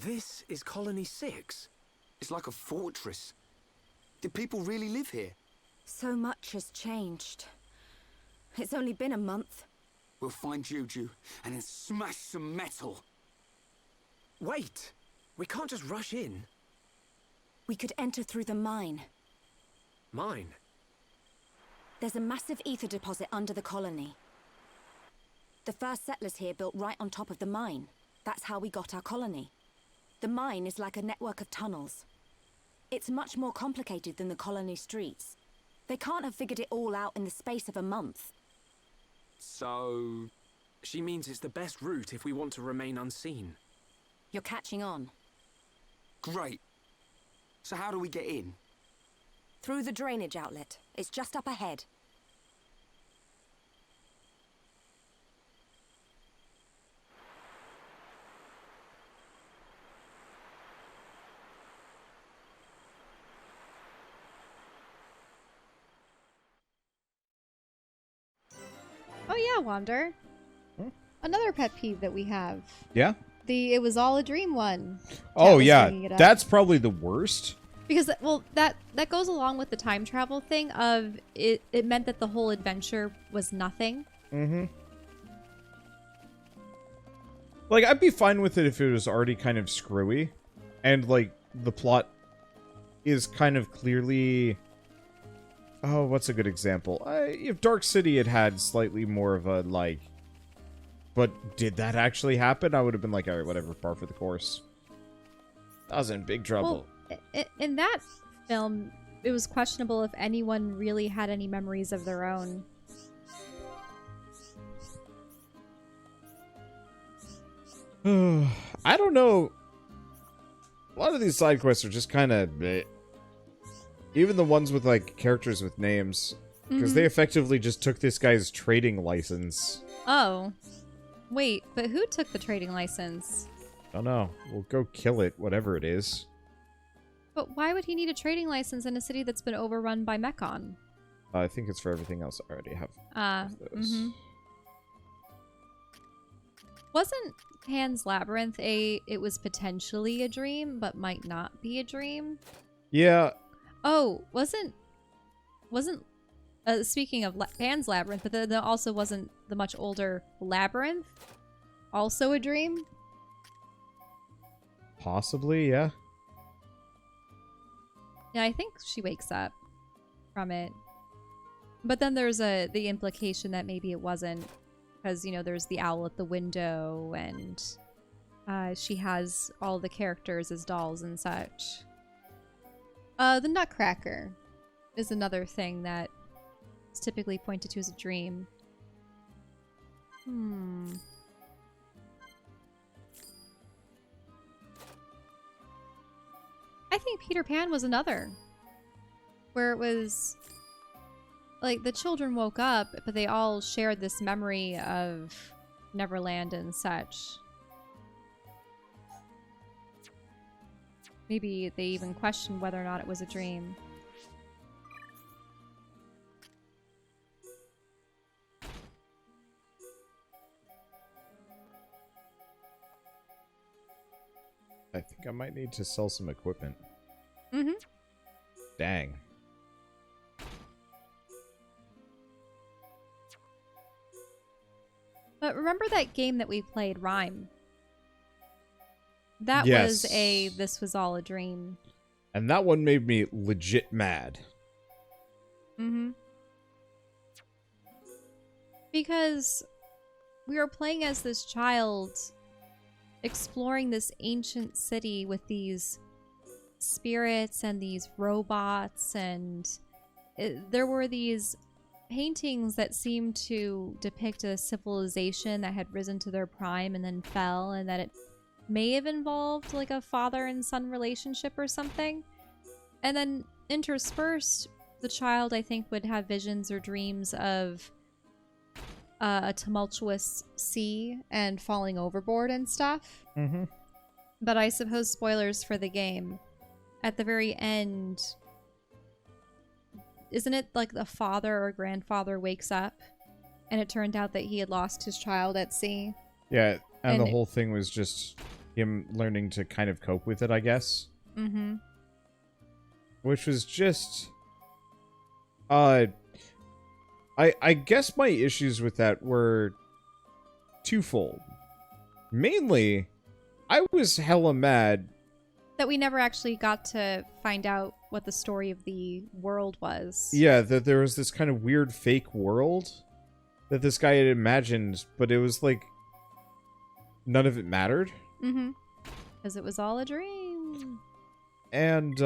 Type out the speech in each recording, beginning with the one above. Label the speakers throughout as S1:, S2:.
S1: This is Colony 6.
S2: It's like a fortress. Did people really live here?
S3: So much has changed. It's only been a month.
S2: We'll find Juju and then smash some metal.
S1: Wait! We can't just rush in.
S3: We could enter through the mine.
S1: Mine?
S3: There's a massive ether deposit under the colony. The first settlers here built right on top of the mine. That's how we got our colony. The mine is like a network of tunnels. It's much more complicated than the colony streets. They can't have figured it all out in the space of a month.
S2: So...
S1: She means it's the best route if we want to remain unseen.
S3: You're catching on.
S2: Great. So how do we get in?
S3: Through the drainage outlet. It's just up ahead.
S4: Oh yeah, Wander. Another pet peeve that we have.
S5: Yeah?
S4: The it was all a dream one.
S5: Oh,
S4: was
S5: yeah.
S4: bringing it up.
S5: That's probably the worst.
S4: Because, well, that goes along with the time travel thing of it meant that the whole adventure was nothing.
S5: Mm-hmm. Like, I'd be fine with it if it was already kind of screwy. And, like, the plot is kind of clearly... Oh, what's a good example? If Dark City had had slightly more of a, like... But did that actually happen? I would have been like, alright, whatever, par for the course. I was in big trouble.
S4: Well, in that film, it was questionable if anyone really had any memories of their own.
S5: I don't know. A lot of these side quests are just kind of... Even the ones with, like, characters with names. Because they effectively just took this guy's trading license.
S4: Oh. Wait, but who took the trading license?
S5: Don't know. We'll go kill it, whatever it is.
S4: But why would he need a trading license in a city that's been overrun by Mechon?
S5: I think it's for everything else I already have.
S4: Wasn't Pan's Labyrinth it was potentially a dream, but might not be a dream?
S5: Yeah.
S4: Oh, wasn't speaking of Pan's Labyrinth, but then there also wasn't the much older Labyrinth also a dream?
S5: Possibly, yeah.
S4: Yeah, I think she wakes up from it. But then there's the implication that maybe it wasn't, because, you know, there's the owl at the window, and she has all the characters as dolls and such. The Nutcracker is another thing that is typically pointed to as a dream. I think Peter Pan was another. Where it was... Like, the children woke up, but they all shared this memory of Neverland and such. Maybe they even questioned whether or not it was a dream.
S5: I think I might need to sell some equipment.
S4: Mm-hmm.
S5: Dang.
S4: But remember that game that we played, Rhyme? That
S5: Yes.
S4: was this was all a dream.
S5: And that one made me legit mad.
S4: Mm-hmm. Because we were playing as this child, exploring this ancient city with these spirits and these robots, and there were these paintings that seemed to depict a civilization that had risen to their prime and then fell, and that it may have involved like a father and son relationship or something. And then interspersed, the child, I think, would have visions or dreams of a tumultuous sea and falling overboard and stuff.
S5: Mm-hmm.
S4: But I suppose spoilers for the game. At the very end, isn't it like the father or grandfather wakes up and it turned out that he had lost his child at sea?
S5: Yeah, and the
S4: And-
S5: whole thing was just him learning to kind of cope with it, I guess.
S4: Mm-hmm.
S5: Which was just... I guess my issues with that were twofold. Mainly, I was hella mad.
S4: That we never actually got to find out what the story of the world was.
S5: Yeah, that there was this kind of weird fake world that this guy had imagined, but it was like none of it mattered.
S4: Mm-hmm. Because it was all a dream.
S5: And,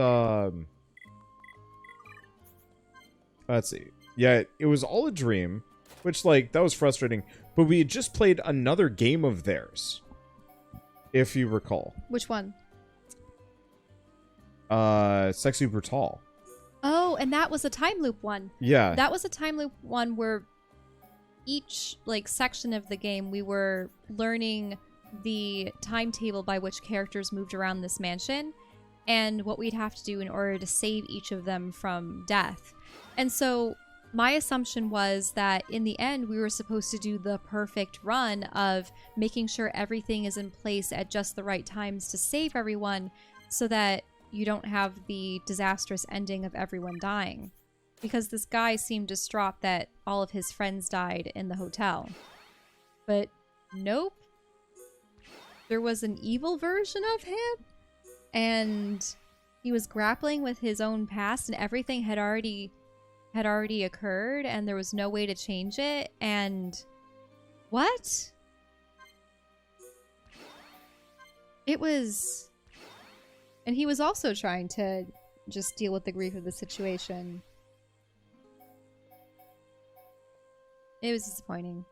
S5: let's see. Yeah, it was all a dream, which, like, that was frustrating. But we had just played another game of theirs, if you recall.
S4: Which one?
S5: Sexy Brutal.
S4: Oh, and that was a time loop one.
S5: Yeah.
S4: That was a time loop one where each, like, section of the game, we were learning the timetable by which characters moved around this mansion and what we'd have to do in order to save each of them from death. And so my assumption was that in the end, we were supposed to do the perfect run of making sure everything is in place at just the right times to save everyone so that you don't have the disastrous ending of everyone dying. Because this guy seemed distraught that all of his friends died in the hotel. But nope. There was an evil version of him, and he was grappling with his own past, and everything had already occurred, and there was no way to change it, and what? It was... And he was also trying to just deal with the grief of the situation. It was disappointing.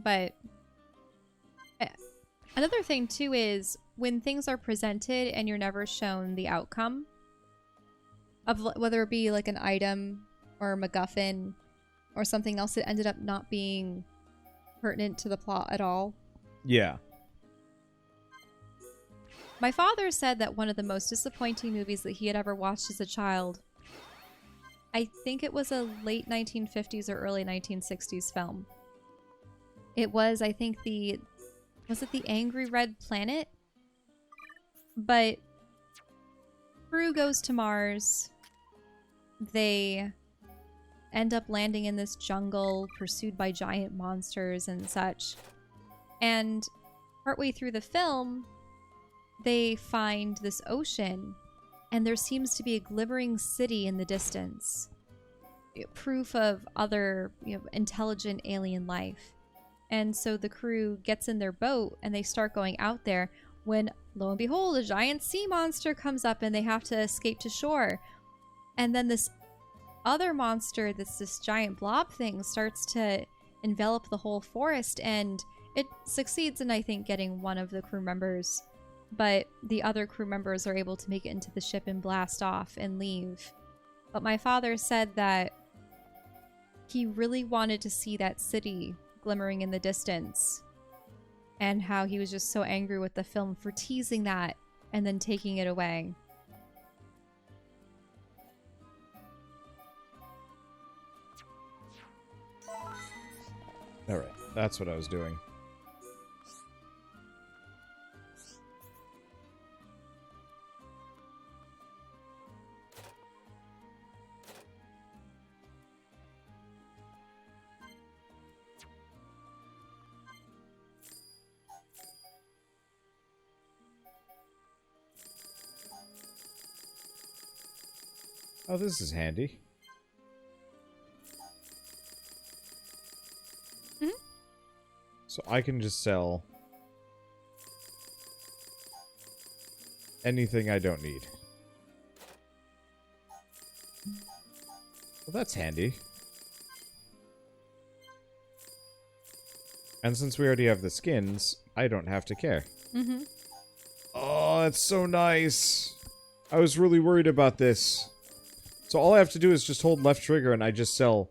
S4: But another thing too is when things are presented and you're never shown the outcome of whether it be like an item or a MacGuffin or something else that ended up not being pertinent to the plot at all.
S5: Yeah.
S4: My father said that one of the most disappointing movies that he had ever watched as a child, I think it was a late 1950s or early 1960s film. It was, I think, was it The Angry Red Planet? But crew goes to Mars. They end up landing in this jungle, pursued by giant monsters and such. And partway through the film, they find this ocean, and there seems to be a glimmering city in the distance. Proof of other, intelligent alien life. And so the crew gets in their boat and they start going out there when, lo and behold, a giant sea monster comes up and they have to escape to shore. And then this other monster, this giant blob thing, starts to envelop the whole forest, and it succeeds in, I think, getting one of the crew members. But the other crew members are able to make it into the ship and blast off and leave. But my father said that he really wanted to see that city glimmering in the distance, and how he was just so angry with the film for teasing that and then taking it away.
S5: Alright, that's what I was doing. Oh, this is handy.
S4: Mm-hmm.
S5: So I can just sell anything I don't need. Well, that's handy. And since we already have the skins, I don't have to care.
S4: Mm-hmm.
S5: Oh, that's so nice. I was really worried about this. So all I have to do is just hold left trigger and I just sell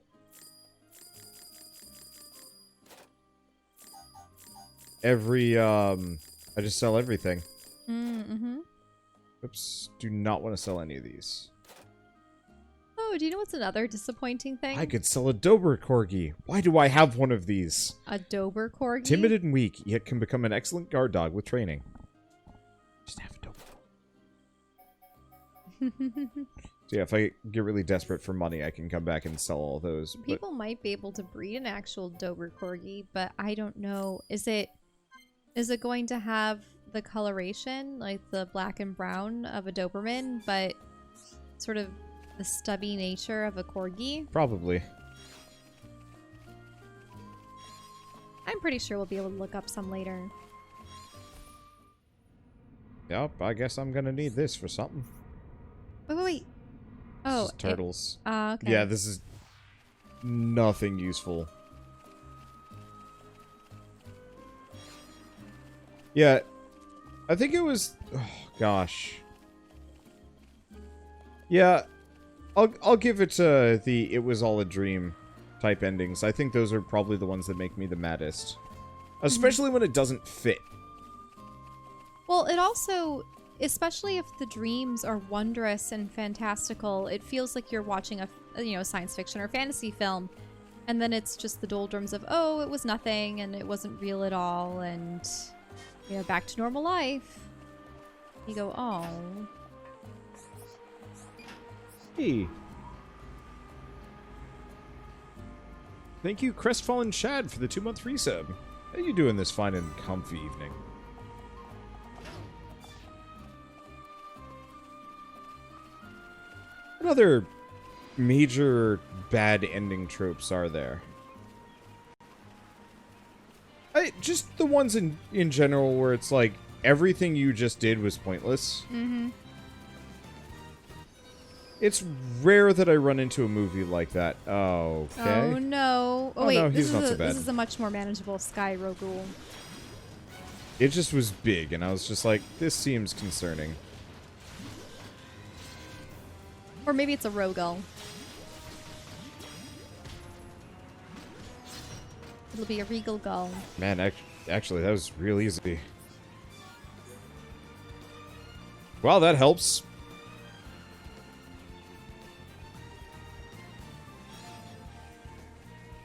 S5: every, I just sell everything.
S4: Mm-hmm.
S5: Oops, do not want to sell any of these.
S4: Oh, do you know what's another disappointing thing?
S5: I could sell a Dober Corgi. Why do I have one of these?
S4: A Dober Corgi?
S5: Timid and weak, yet can become an excellent guard dog with training. Just have a Dober. So yeah, if I get really desperate for money, I can come back and sell all those.
S4: People might be able to breed an actual Dober Corgi, but I don't know. Is it going to have the coloration, like the black and brown of a Doberman, but sort of the stubby nature of a Corgi?
S5: Probably.
S4: I'm pretty sure we'll be able to look up some later.
S5: Yep, I guess I'm gonna need this for something.
S4: Wait. Oh,
S5: This is turtles.
S4: Okay.
S5: Yeah, this is nothing useful. Yeah, I think it was... Oh, gosh. Yeah, I'll give it the "it was all a dream" type endings. I think those are probably the ones that make me the maddest. Especially when it doesn't fit.
S4: Well, it also, especially if the dreams are wondrous and fantastical, it feels like you're watching a science fiction or fantasy film, and then it's just the doldrums of, oh, it was nothing and it wasn't real at all, and back to normal life. You go, oh.
S5: Hey. Thank you, Crestfallen Shad, for the 2-month resub. How you doing this fine and comfy evening? What other major bad ending tropes are there? Just the ones in general where it's like, everything you just did was pointless.
S4: Mm-hmm.
S5: It's rare that I run into a movie like that. Oh, okay.
S4: Oh no. Oh, wait,
S5: no,
S4: this
S5: he's not so bad.
S4: This is a much more manageable Sky Rogul.
S5: It just was big, and I was just like, this seems concerning.
S4: Or maybe it's a Rogul. It'll be a Regal Gull.
S5: Man, actually, that was real easy. Well, that helps.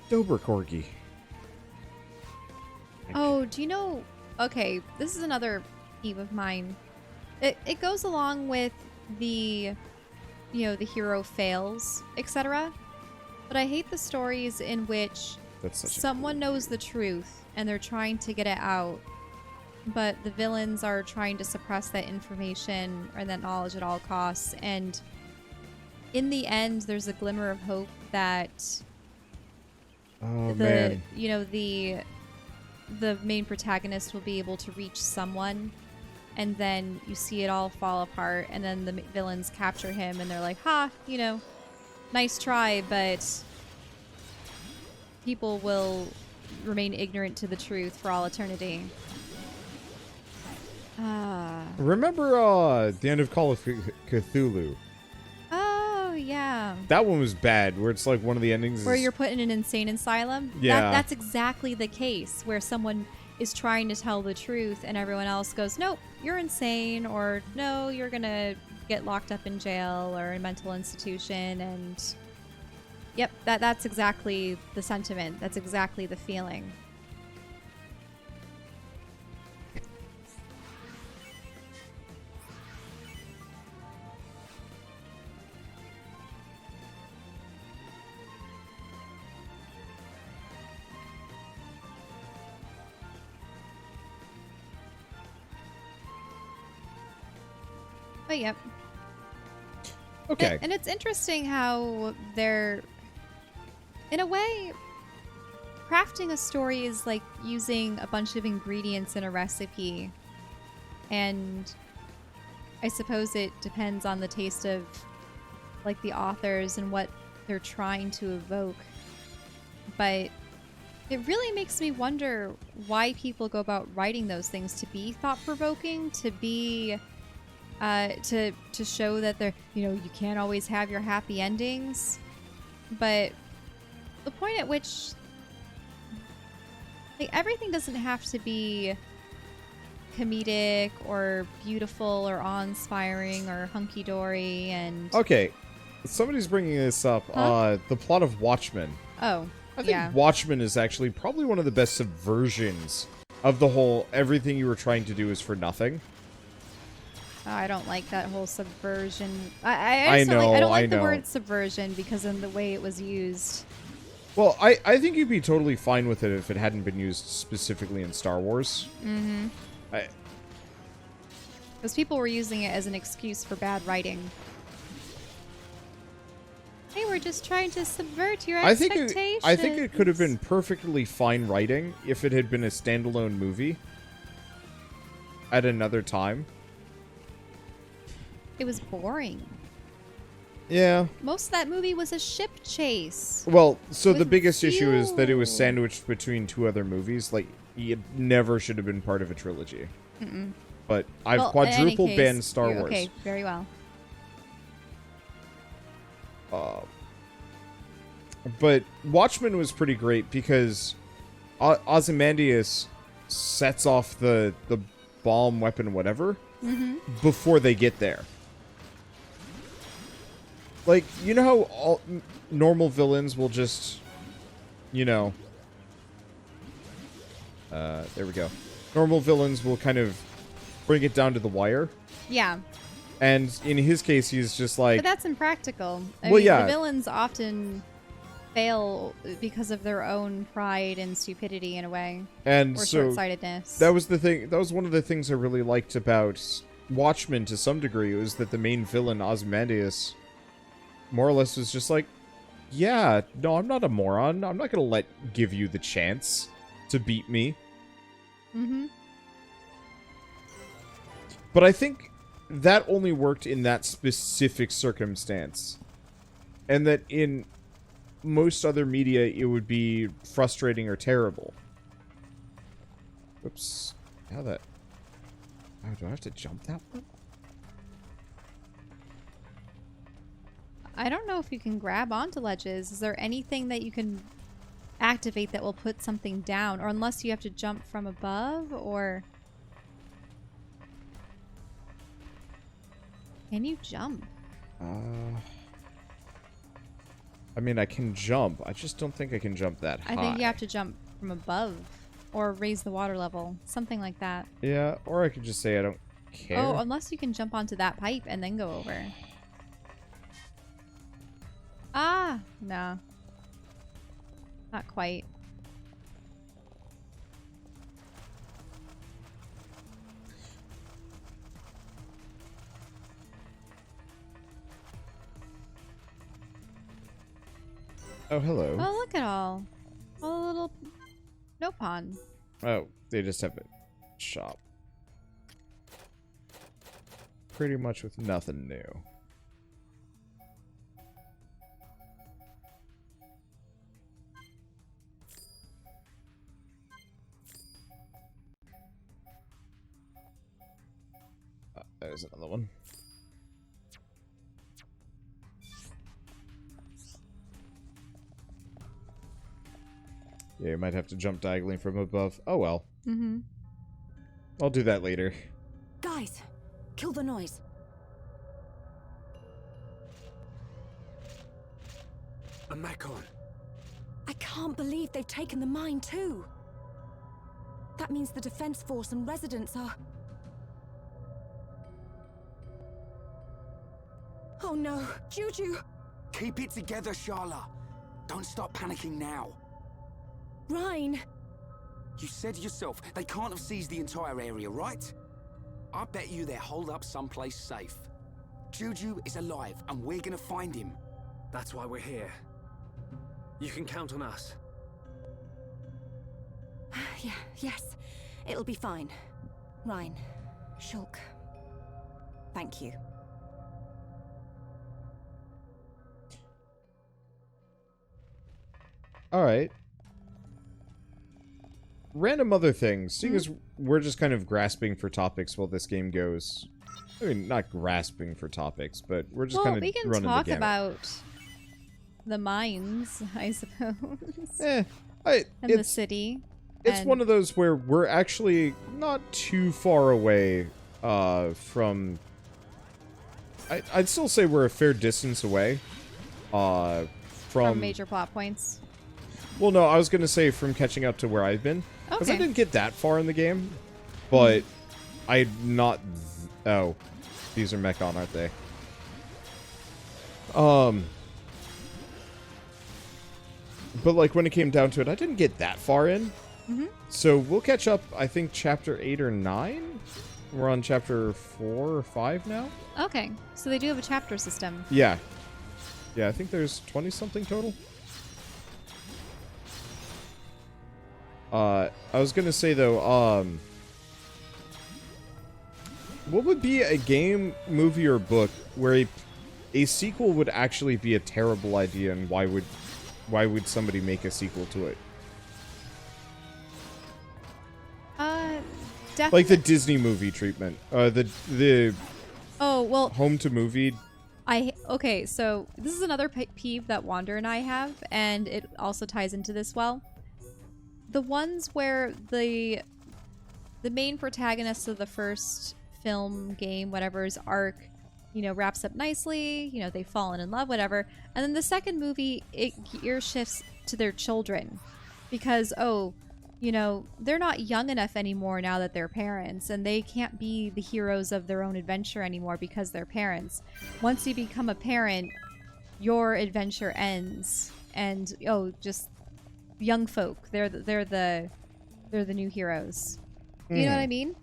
S5: Dober Corgi.
S4: Oh, do you know... Okay, this is another peeve of mine. It goes along with the, the hero fails, etc. But I hate the stories in which someone knows the truth and they're trying to get it out, but the villains are trying to suppress that information or that knowledge at all costs. And in the end, there's a glimmer of hope that the main protagonist will be able to reach someone, and then you see it all fall apart, and then the villains capture him and they're like, nice try, but people will remain ignorant to the truth for all eternity.
S5: Remember the end of Call of Cthulhu?
S4: Oh, yeah.
S5: That one was bad, where it's like one of the endings
S4: where you're put in an insane asylum?
S5: Yeah.
S4: That's exactly the case, where someone is trying to tell the truth and everyone else goes, nope, you're insane, or no, you're gonna get locked up in jail or a mental institution, and yep, that's exactly the sentiment. That's exactly the feeling. But yep.
S5: Okay.
S4: And it's interesting how they're, in a way, crafting a story is like using a bunch of ingredients in a recipe. And I suppose it depends on the taste of like the authors and what they're trying to evoke. But it really makes me wonder why people go about writing those things, to be thought-provoking, to be to show that they're, you can't always have your happy endings. But the point at which, like, everything doesn't have to be comedic or beautiful or awe-inspiring or hunky-dory. And
S5: Okay, Somebody's bringing this up.
S4: Huh?
S5: The plot of Watchmen.
S4: Oh,
S5: I think
S4: yeah.
S5: Watchmen is actually probably one of the best subversions of the whole everything you were trying to do is for nothing.
S4: Oh, I don't like that whole subversion. I
S5: know,
S4: I don't
S5: I
S4: like the
S5: know.
S4: word subversion because of the way it was used.
S5: Well, I think you'd be totally fine with it if it hadn't been used specifically in Star Wars.
S4: Mm-hmm. Because people were using it as an excuse for bad writing. Hey, we're just trying to subvert your expectations.
S5: I think it could have been perfectly fine writing if it had been a standalone movie at another time.
S4: It was boring.
S5: Yeah.
S4: Most of that movie was a ship chase.
S5: Well, so the
S4: With
S5: biggest issue is that it was
S4: fuel.
S5: sandwiched between two other movies. Like, it never should have been part of a trilogy.
S4: Mm-mm.
S5: But I've
S4: Well, in any
S5: quadruple
S4: case,
S5: banned Star
S4: you-
S5: Wars.
S4: Okay, very well.
S5: But Watchmen was pretty great because Ozymandias sets off the bomb weapon whatever before they get there. Like, you know how all normal villains will just, you know, there we go. Normal villains will kind of bring it down to the wire.
S4: Yeah,
S5: And in his case, he's just like,
S4: but that's impractical. I
S5: Well,
S4: mean,
S5: yeah.
S4: the villains often fail because of their own pride and stupidity in a way,
S5: and
S4: or
S5: so
S4: short-sightedness.
S5: that was the thing. That was one of the things I really liked about Watchmen to some degree, was that the main villain, Ozymandias, more or less was just like, yeah, no, I'm not a moron. I'm not going to give you the chance to beat me.
S4: Mm-hmm.
S5: But I think that only worked in that specific circumstance. And that in most other media, it would be frustrating or terrible. Oops. How that... Oh, do I have to jump that one?
S4: I don't know if you can grab onto ledges. Is there anything that you can activate that will put something down? Or unless you have to jump from above, or... Can you jump?
S5: I mean, I can jump. I just don't think I can jump that high.
S4: I think you have to jump from above. Or raise the water level. Something like that.
S5: Yeah, or I could just say I don't care.
S4: Oh, unless you can jump onto that pipe and then go over. Ah, no. Not quite.
S5: Oh, hello.
S4: Oh, look at all the little no pond.
S5: Oh, they just have a shop. Pretty much with nothing new. There's another one. Yeah, you might have to jump diagonally from above. Oh well.
S4: Mm-hmm.
S5: I'll do that later.
S3: Guys, kill the noise.
S1: A Macon.
S3: I can't believe they've taken the mine too. That means the defense force and residents are... Oh no, Juju!
S2: Keep it together, Sharla. Don't start panicking now.
S3: Rhine!
S2: You said yourself they can't have seized the entire area, right? I bet you they're holed up someplace safe. Juju is alive, and we're gonna find him.
S1: That's why we're here. You can count on us.
S3: Yeah, yes. It'll be fine. Rhine, Shulk. Thank you.
S5: Alright. Random other things. Seeing as we're just kind of grasping for topics while this game goes. I mean, not grasping for topics, but we're just kind of
S4: we can
S5: running
S4: talk
S5: the gamut.
S4: about the mines, I suppose.
S5: And
S4: And the city.
S5: It's
S4: and-
S5: one of those where we're actually not too far away from I'd still say we're a fair distance away. From
S4: major plot points.
S5: Well, no, I was gonna say from catching up to where I've been, because I
S4: Okay.
S5: didn't get that far in the game, but I'd not. Oh, these are Mechon, aren't they? But like when it came down to it, I didn't get that far in. So we'll catch up. I think chapter 8 or 9. We're on chapter 4 or 5 now.
S4: Okay, so they do have a chapter system.
S5: Yeah. Yeah, I think there's 20-something total. I was gonna say, though, what would be a game, movie, or book where a sequel would actually be a terrible idea, and why would somebody make a sequel to it?
S4: Definitely.
S5: Like the Disney movie treatment. The
S4: Oh, well,
S5: home to movie.
S4: okay, so this is another peeve that Wander and I have, and it also ties into this well. The ones where the main protagonist of the first film, game, whatever's arc, you know, wraps up nicely, you know, they've fallen in love, whatever, and then the second movie, it gear shifts to their children. Because, oh, you know, they're not young enough anymore now that they're parents, and they can't be the heroes of their own adventure anymore because they're parents. Once you become a parent, your adventure ends, and just young folk. They're the new heroes. You know what I mean?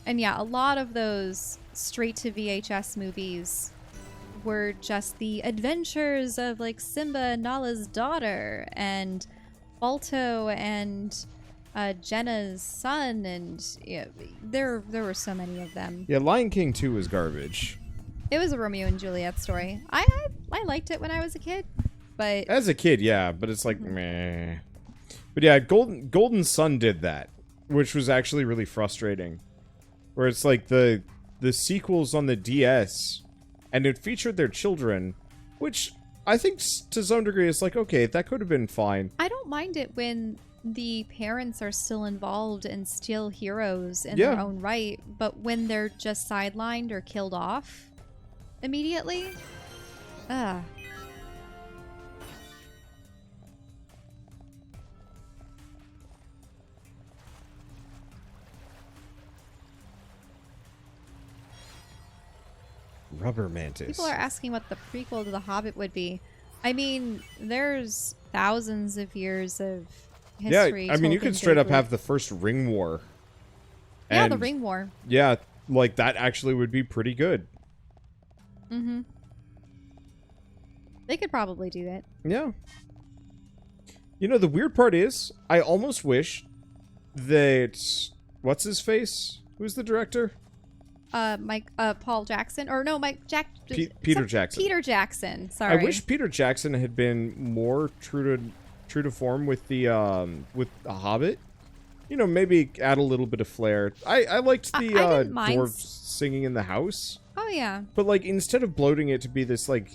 S4: And yeah, a lot of those straight to VHS movies were just the adventures of like Simba and Nala's daughter, and Balto and Jenna's son, and yeah, there were so many of them.
S5: Yeah, Lion King 2 was garbage.
S4: It was a Romeo and Juliet story. I liked it when I was a kid, but
S5: As a kid, yeah, but it's like meh. But yeah, Golden Sun did that, which was actually really frustrating. Where it's like the sequels on the DS, and it featured their children, which I think to some degree is like, okay, that could have been fine.
S4: I don't mind it when the parents are still involved and still heroes in
S5: Yeah.
S4: their own right, but when they're just sidelined or killed off immediately, ugh.
S5: Rubber Mantis.
S4: People are asking what the prequel to The Hobbit would be. I mean, there's thousands of years of history.
S5: Yeah, I mean, you
S4: told in
S5: could straight up
S4: vaguely.
S5: have the first Ring War.
S4: Yeah, the
S5: And,
S4: Ring War.
S5: Yeah, like that actually would be pretty good.
S4: Mm-hmm. They could probably do it.
S5: Yeah. You know, the weird part is, I almost wish that... What's his face? Who's the director?
S4: Paul Jackson, or no,
S5: Peter Jackson.
S4: Peter Jackson. Sorry.
S5: I wish Peter Jackson had been more true to form with the Hobbit. You know, maybe add a little bit of flair. I liked the
S4: I didn't mind
S5: dwarves singing in the house,
S4: Oh yeah.
S5: but like instead of bloating it to be this like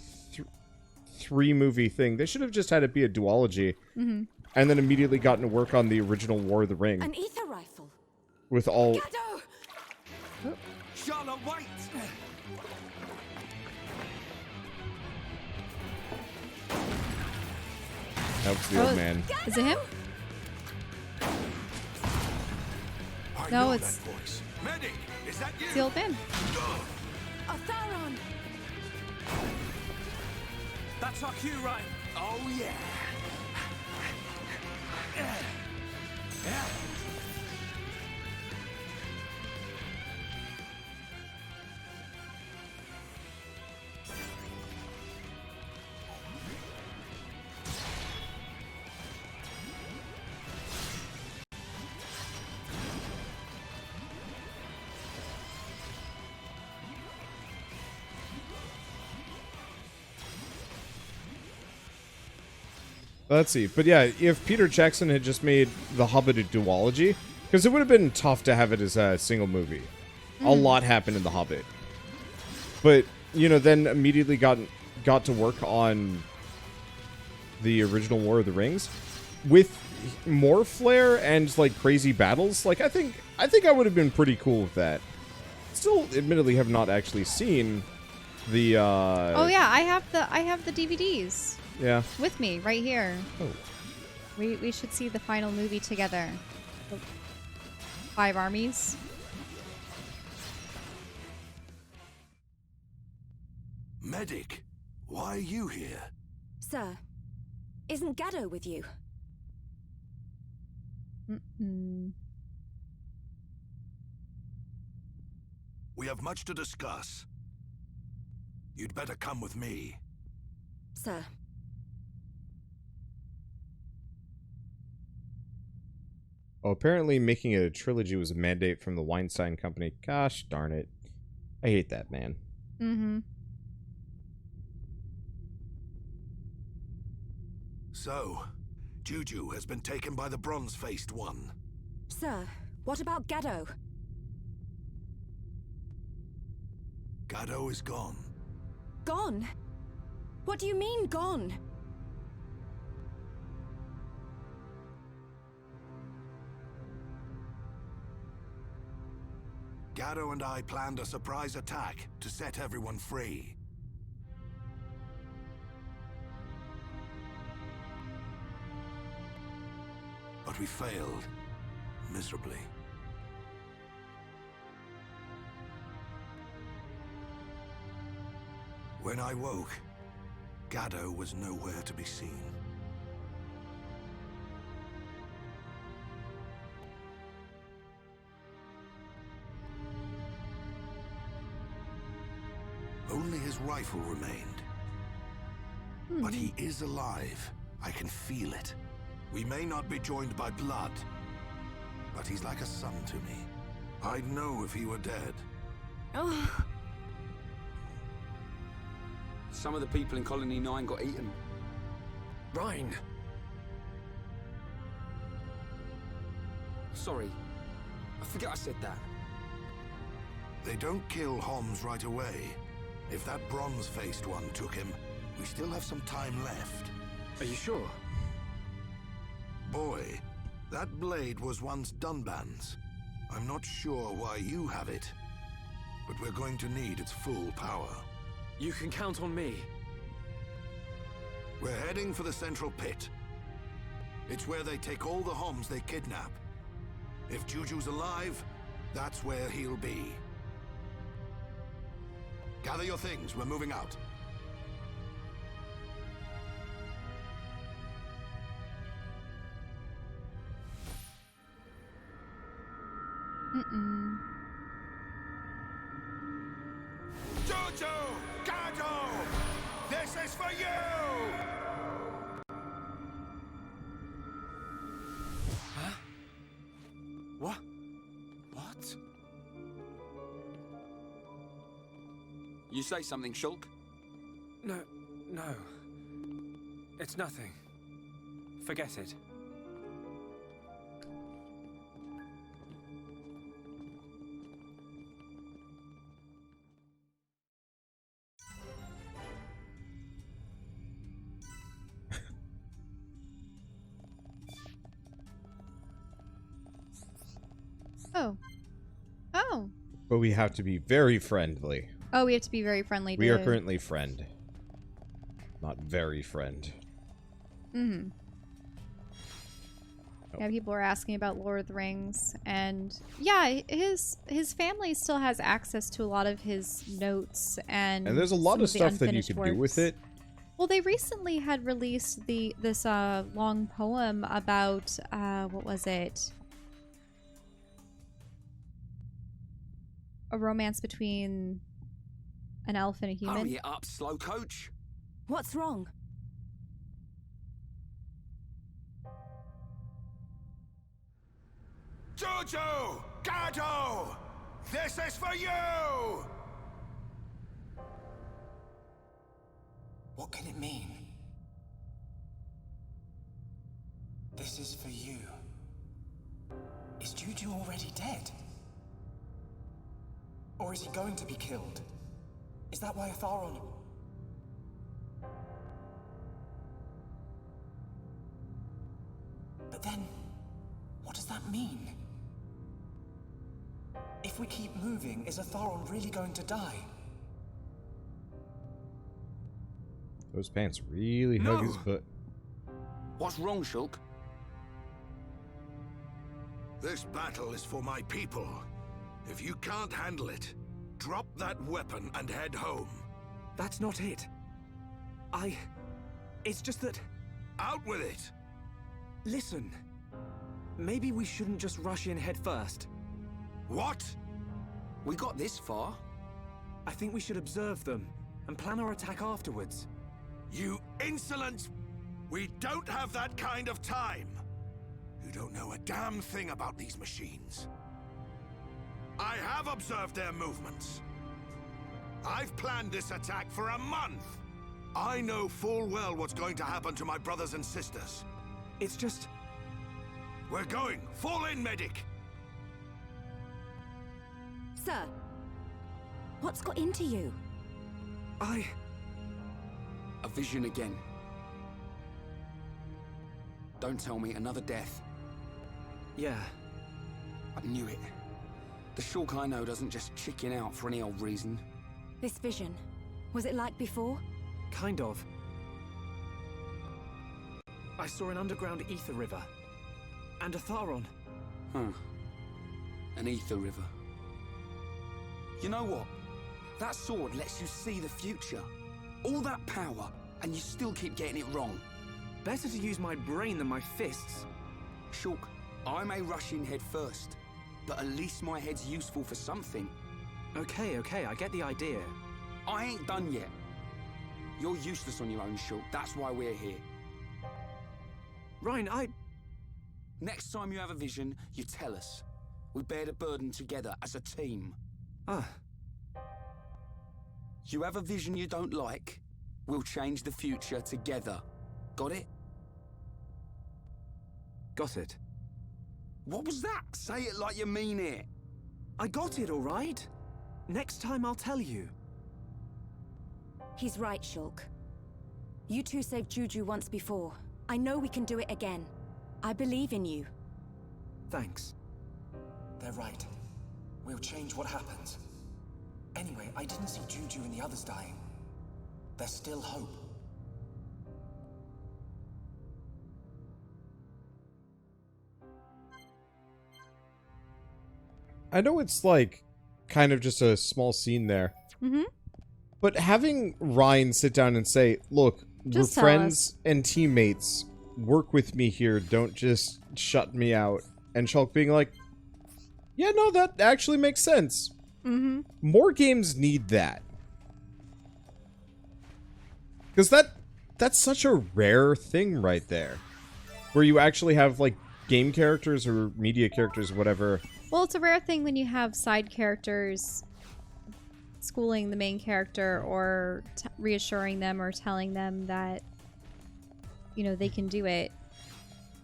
S5: 3-movie thing, they should have just had it be a duology, and then immediately gotten to work on the original War of the Ring
S3: An ether rifle.
S5: with all.
S3: Gado!
S2: Charlotte, wait!
S5: Helps the old man.
S4: Is it him?
S2: I
S4: No,
S2: know
S4: it's-
S2: that voice. Medic, is that you?
S4: It's the old man.
S3: Otharon!
S1: That's our cue, right?
S2: Oh yeah.
S5: Let's see. But yeah, if Peter Jackson had just made The Hobbit a duology, because it would have been tough to have it as a single movie. A lot happened in The Hobbit. But, you know, then immediately got to work on the original War of the Rings with more flair and like crazy battles. Like I think I would have been pretty cool with that. still admittedly have not actually seen the
S4: Oh yeah, I have the DVDs
S5: yeah.
S4: with me right here.
S5: Oh.
S4: We should see the final movie together. The 5 armies.
S6: Medic, why are you here?
S3: Sir, isn't Gaddo with you?
S4: Mm-mm.
S6: We have much to discuss. You'd better come with me.
S3: Sir.
S5: Oh, apparently making it a trilogy was a mandate from the Weinstein Company. Gosh darn it. I hate that, man.
S4: Mm-hmm.
S6: So, Juju has been taken by the bronze-faced one.
S3: Sir, what about Gaddo?
S6: Gaddo is gone.
S3: Gone? What do you mean, gone?
S6: Gaddo and I planned a surprise attack to set everyone free. But we failed, miserably. When I woke, Gaddo was nowhere to be seen. Only his rifle remained. But he is alive. I can feel it. We may not be joined by blood, but he's like a son to me. I'd know if he were dead.
S3: Oh,
S2: Some of the people in Colony 9 got eaten.
S1: Rhine.
S2: Sorry. I forget I said that.
S6: They don't kill Homs right away. If that bronze-faced one took him, we still have some time left.
S1: Are you sure?
S6: Boy, that blade was once Dunban's. I'm not sure why you have it, but we're going to need its full power.
S1: You can count on me.
S6: We're heading for the central pit. It's where they take all the Homs they kidnap. If Juju's alive, that's where he'll be. Gather your things, we're moving out.
S4: Mm-mm.
S6: Juju! Gaddo! This is for you!
S2: What? What? You say something, Shulk?
S1: No. It's nothing. Forget it.
S4: Oh. Oh.
S5: But we have to be very friendly.
S4: Oh, we have to be very friendly.
S5: We are currently friend. Not very friend.
S4: Mm-hmm. Yeah, people are asking about Lord of the Rings, and yeah, his family still has access to a lot of his notes and
S5: And there's a lot
S4: some
S5: of
S4: the
S5: stuff that you
S4: unfinished
S5: could do with
S4: works.
S5: it.
S4: Well, they recently had released this long poem about what was it? A romance between an elf and a human.
S2: Hurry it up, slow coach.
S3: what's wrong?
S6: Juju! Gaddo! This is for you!
S7: What can it mean? This is for you. Is Juju already dead? Or is he going to be killed? Is that why Atharon... But then, what does that mean? If if we keep moving, is Atharon really going to die?
S5: Those pants really hug his butt.
S2: What's wrong, Shulk?
S6: This battle is for my people. If you can't handle it, drop that weapon and head home.
S1: That's not it. It's just that...
S6: Out with it!
S1: Listen. Maybe we shouldn't just rush in head first.
S6: What?
S2: We got this far.
S1: I think we should observe them and plan our attack afterwards.
S6: You insolent... We don't have that kind of time. You don't know a damn thing about these machines. I have observed their movements. I've planned this attack for a month. I know full well what's going to happen to my brothers and sisters.
S1: It's just...
S6: We're going. Fall in, medic.
S3: Sir, what's got into you?
S2: A vision again. Don't tell me another death.
S1: Yeah.
S2: I knew it. The Shulk I know doesn't just chicken out for any old reason.
S3: This vision, was it like before?
S1: Kind of. I saw an underground ether river. And Atharon.
S2: Huh. An ether river. You know what? That sword lets you see the future. All that power, and you still keep getting it wrong.
S1: Better to use my brain than my fists.
S2: Shulk, I may rush in head first, but at least my head's useful for something.
S1: Okay, I get the idea.
S2: I ain't done yet. You're useless on your own, Shulk. That's why we're here.
S1: Ryan,
S2: Next time you have a vision, you tell us. We bear the burden together as a team.
S1: Ah.
S2: You have a vision you don't like, we'll change the future together. Got it?
S1: Got it.
S2: What was that? Say it like you mean it.
S1: I got it, all right? Next time I'll tell you.
S3: He's right, Shulk. You two saved Juju once before. I know we can do it again. I believe in you.
S1: Thanks.
S7: They're right. We'll change what happens. Anyway, I didn't see Juju and the others dying. There's still hope.
S5: I know it's like kind of just a small scene there.
S4: Mm-hmm.
S5: But having Ryan sit down and say, look,
S4: Just
S5: we're
S4: tell
S5: friends and teammates. Work with me here. Don't just shut me out. And Shulk being like, yeah, no, that actually makes sense.
S4: Mm-hmm.
S5: More games need that. Because that's such a rare thing right there. Where you actually have, like, game characters or media characters, whatever.
S4: Well, it's a rare thing when you have side characters schooling the main character or reassuring them or telling them that, you know, they can do it.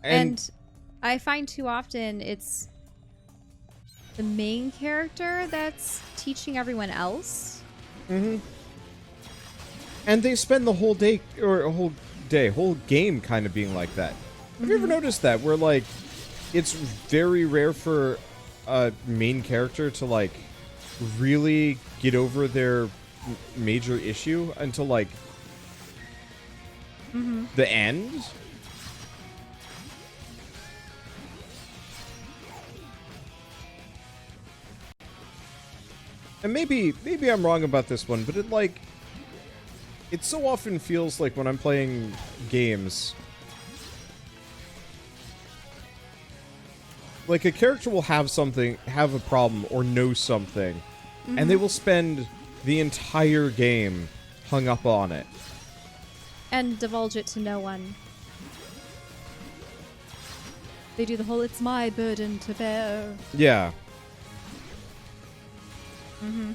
S4: And I find too often it's the main character that's teaching everyone else.
S5: Mm-hmm. And they spend the whole day, or whole game kind of being like that. Have you ever noticed that? Where, like, it's very rare for a main character to, like, really get over their major issue until, like, the end? And maybe I'm wrong about this one, but it so often feels like when I'm playing games, like a character will have a problem, or know something, and they will spend the entire game hung up on it.
S4: And divulge it to no one. They do the whole, it's my burden to bear.
S5: Yeah.
S4: Mm-hmm.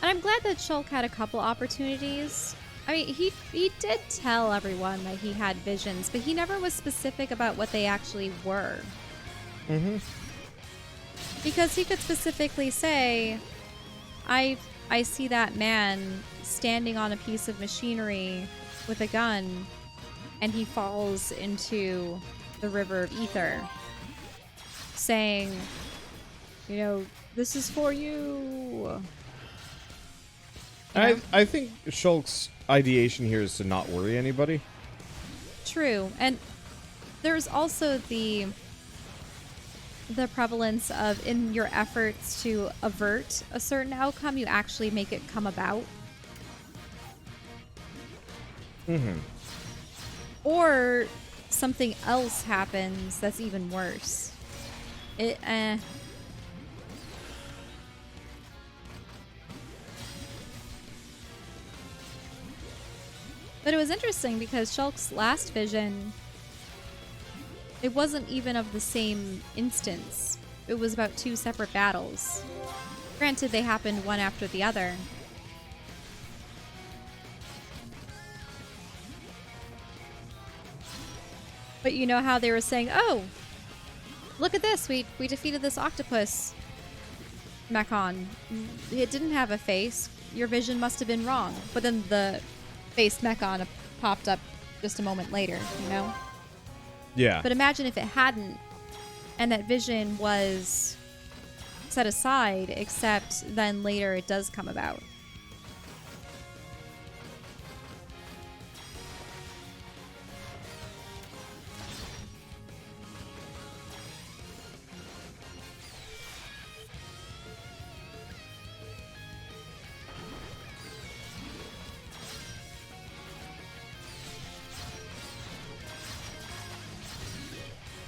S4: And I'm glad that Shulk had a couple opportunities. I mean, he did tell everyone that he had visions, but he never was specific about what they actually were.
S5: Mm-hmm.
S4: Because he could specifically say, I see that man standing on a piece of machinery with a gun, and he falls into the river of ether. saying, you know, this is for you.
S5: I think Shulk's ideation here is to not worry anybody.
S4: True. And there's also the prevalence of, in your efforts to avert a certain outcome, you actually make it come about.
S5: Mm-hmm.
S4: Or something else happens that's even worse. But it was interesting because Shulk's last vision, it wasn't even of the same instance. It was about 2 separate battles. Granted, they happened one after the other. But you know how they were saying, oh, look at this, we defeated this octopus mechon. It didn't have a face. Your vision must have been wrong. But then the faced mechon popped up just a moment later, you know?
S5: Yeah.
S4: But imagine if it hadn't, and that vision was set aside, except then later it does come about.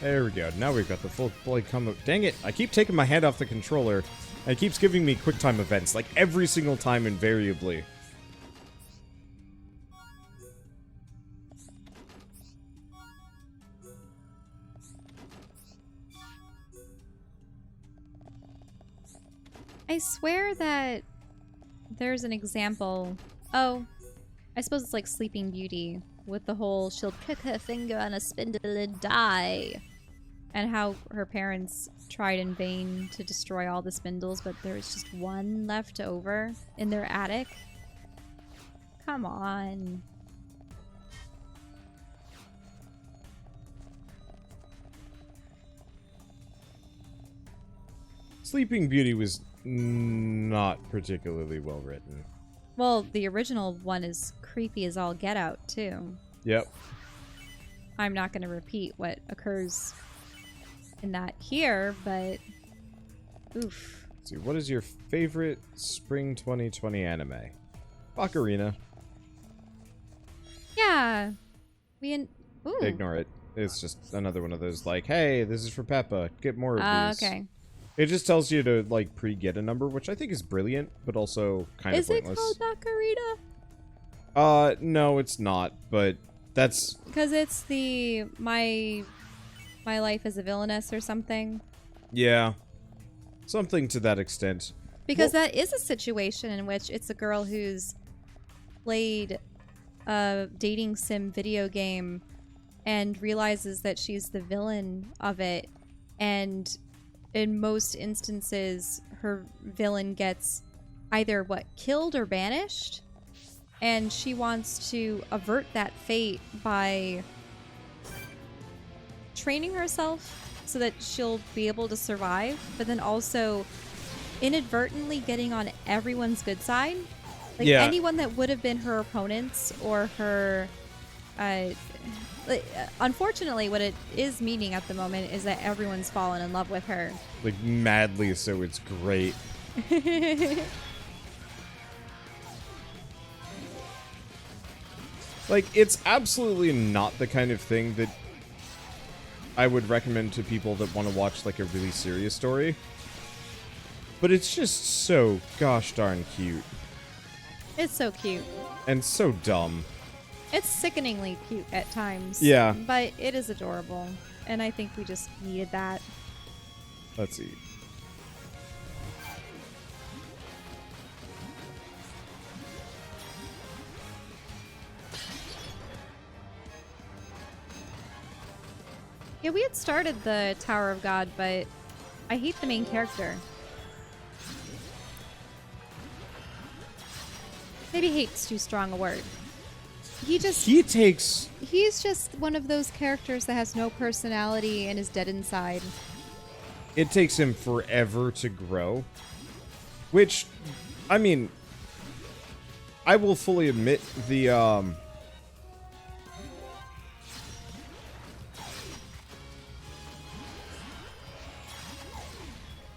S5: There we go. Now we've got the full blade combo. Dang it. I keep taking my hand off the controller. And it keeps giving me QuickTime events, like every single time invariably.
S4: I swear that there's an example. Oh, I suppose it's like Sleeping Beauty with the whole she'll prick her finger on a spindle and die. And how her parents tried in vain to destroy all the spindles, but there was just one left over in their attic. Come on.
S5: Sleeping Beauty was not particularly well written.
S4: Well, the original one is creepy as all get out, too.
S5: Yep.
S4: I'm not going to repeat what occurs in that here, but oof.
S5: Let's see, what is your favorite spring 2020 anime? Ocarina.
S4: Yeah. Ooh.
S5: Ignore it. It's just another one of those like, hey, this is for Peppa. Get more of these.
S4: Okay.
S5: It just tells you to like pre-get a number, which I think is brilliant, but also kind of pointless.
S4: Is it called Ocarina?
S5: No, it's not, but that's
S4: Because it's the my life as a villainess or something.
S5: yeah. Something to that extent.
S4: Because that is a situation in which it's a girl who's played a dating sim video game and realizes that she's the villain of it, and in most instances her villain gets either killed or banished, and she wants to avert that fate by training herself so that she'll be able to survive, but then also inadvertently getting on everyone's good side. Like,
S5: yeah.
S4: Anyone that would have been her opponents or her... unfortunately, what it is meaning at the moment is that everyone's fallen in love with her.
S5: Like, madly so. It's great. Like, it's absolutely not the kind of thing that I would recommend to people that want to watch, like, a really serious story. But it's just so gosh darn cute.
S4: It's so cute.
S5: And so dumb.
S4: It's sickeningly cute at times.
S5: Yeah.
S4: But it is adorable. And I think we just needed that.
S5: Let's see.
S4: Yeah, we had started the Tower of God, but I hate the main character. Maybe hate's too strong a word. He's just one of those characters that has no personality and is dead inside.
S5: it takes him forever to grow. Which, I mean, I will fully admit the,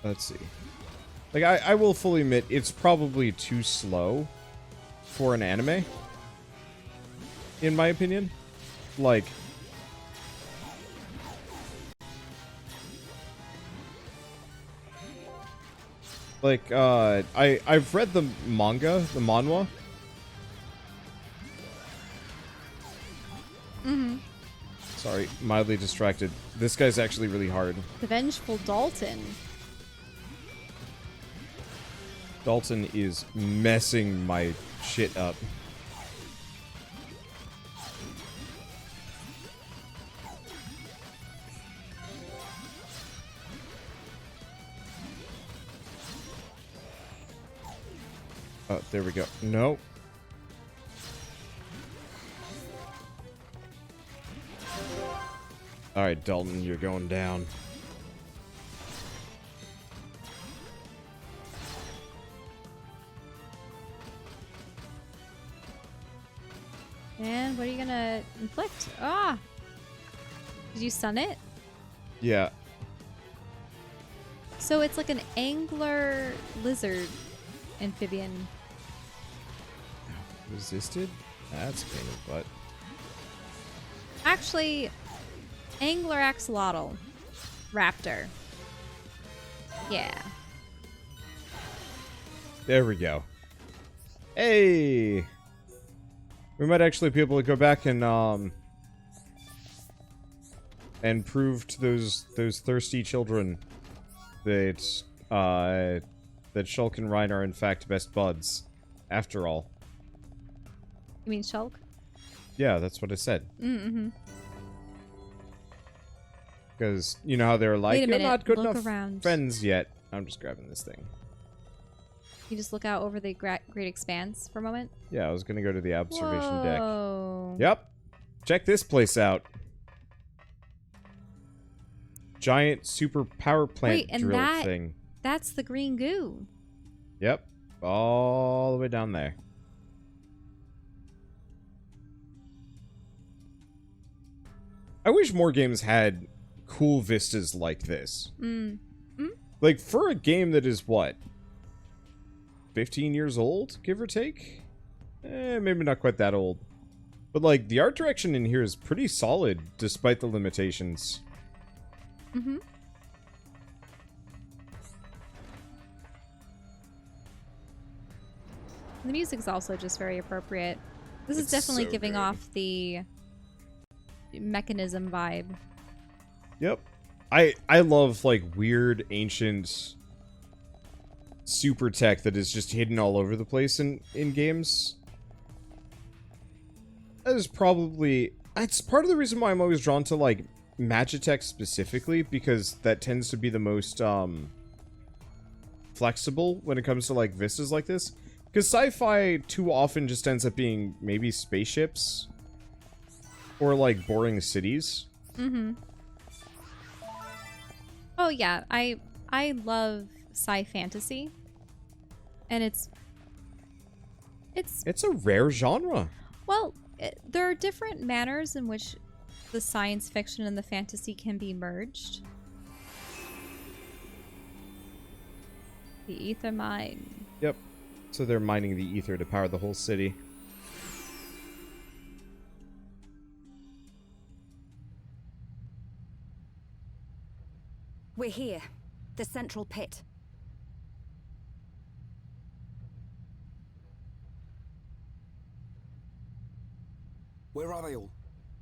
S5: let's see. Like, I will fully admit it's probably too slow for an anime. In my opinion. Like... I've read the manga, the manhwa.
S4: Mm-hmm.
S5: Sorry, mildly distracted. This guy's actually really hard.
S4: The Vengeful Dalton.
S5: Dalton is messing my shit up. Oh, there we go. No. Alright, Dalton, you're going down.
S4: And what are you gonna inflict? Ah! Did you stun it?
S5: Yeah.
S4: So it's like an angler lizard amphibian.
S5: Resisted? That's a pain in the butt.
S4: Actually, angler axolotl. Raptor. Yeah.
S5: There we go. Hey! We might actually be able to go back and prove to those thirsty children that that Shulk and Ryan are in fact best buds, after all.
S4: You mean Shulk?
S5: Yeah, that's what I said.
S4: Mm-hmm.
S5: Because you know how they're like,
S4: Wait a minute,
S5: you're not good
S4: look
S5: enough
S4: around.
S5: friends yet. I'm just grabbing this thing.
S4: You just look out over the great expanse for a moment.
S5: Yeah, I was gonna go to the observation deck.
S4: Whoa.
S5: Yep. Check this place out. Giant super power plant
S4: Wait, and
S5: drill thing.
S4: That's the green goo.
S5: Yep. All the way down there. I wish more games had cool vistas like this. Like, for a game that is, what? 15 years old, give or take? Maybe not quite that old. But, like, the art direction in here is pretty solid, despite the limitations.
S4: Mm-hmm. The music's also just very appropriate. This is
S5: It's
S4: definitely
S5: so
S4: giving
S5: good.
S4: off the mechanism vibe.
S5: Yep. I love, like, weird, ancient super tech that is just hidden all over the place in games. That is probably... It's part of the reason why I'm always drawn to, like, Magitech specifically, because that tends to be the most, flexible when it comes to, like, vistas like this. Because sci-fi too often just ends up being maybe spaceships or, like, boring cities.
S4: Mm-hmm. Oh yeah, I love sci-fantasy, and it's
S5: a rare genre.
S4: well, there are different manners in which the science fiction and the fantasy can be merged. The ether mine.
S5: Yep. So they're mining the ether to power the whole city.
S3: We're here. The central pit.
S2: Where are they all?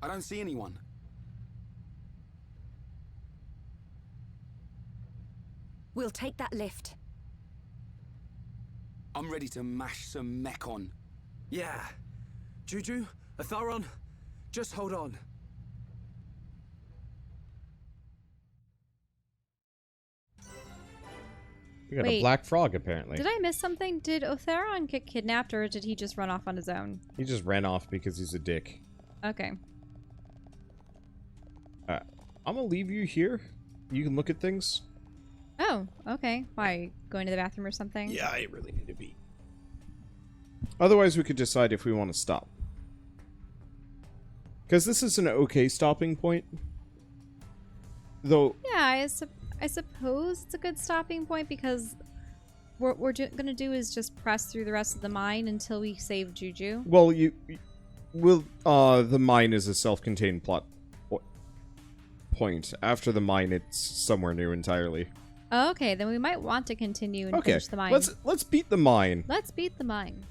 S2: I don't see anyone.
S3: We'll take that lift.
S2: I'm ready to mash some mech on.
S1: Yeah. Juju, Atharon, just hold on.
S5: We got a
S4: Wait.
S5: black frog, apparently.
S4: Did I miss something? Did Otheron get kidnapped, or did he just run off on his own?
S5: He just ran off because he's a dick.
S4: Okay.
S5: I'm gonna leave you here. You can look at things.
S4: Oh, okay. Why? Going to the bathroom or something?
S5: Yeah, I really need to be. Otherwise, we could decide if we want to stop. Because this is an okay stopping point. Though...
S4: Yeah, I suppose it's a good stopping point because what we're going to do is just press through the rest of the mine until we save Juju.
S5: Well, the mine is a self-contained plot point. After the mine, it's somewhere new entirely.
S4: Okay, then we might want to continue and finish the mine.
S5: Let's beat the mine.
S4: Let's beat the mine.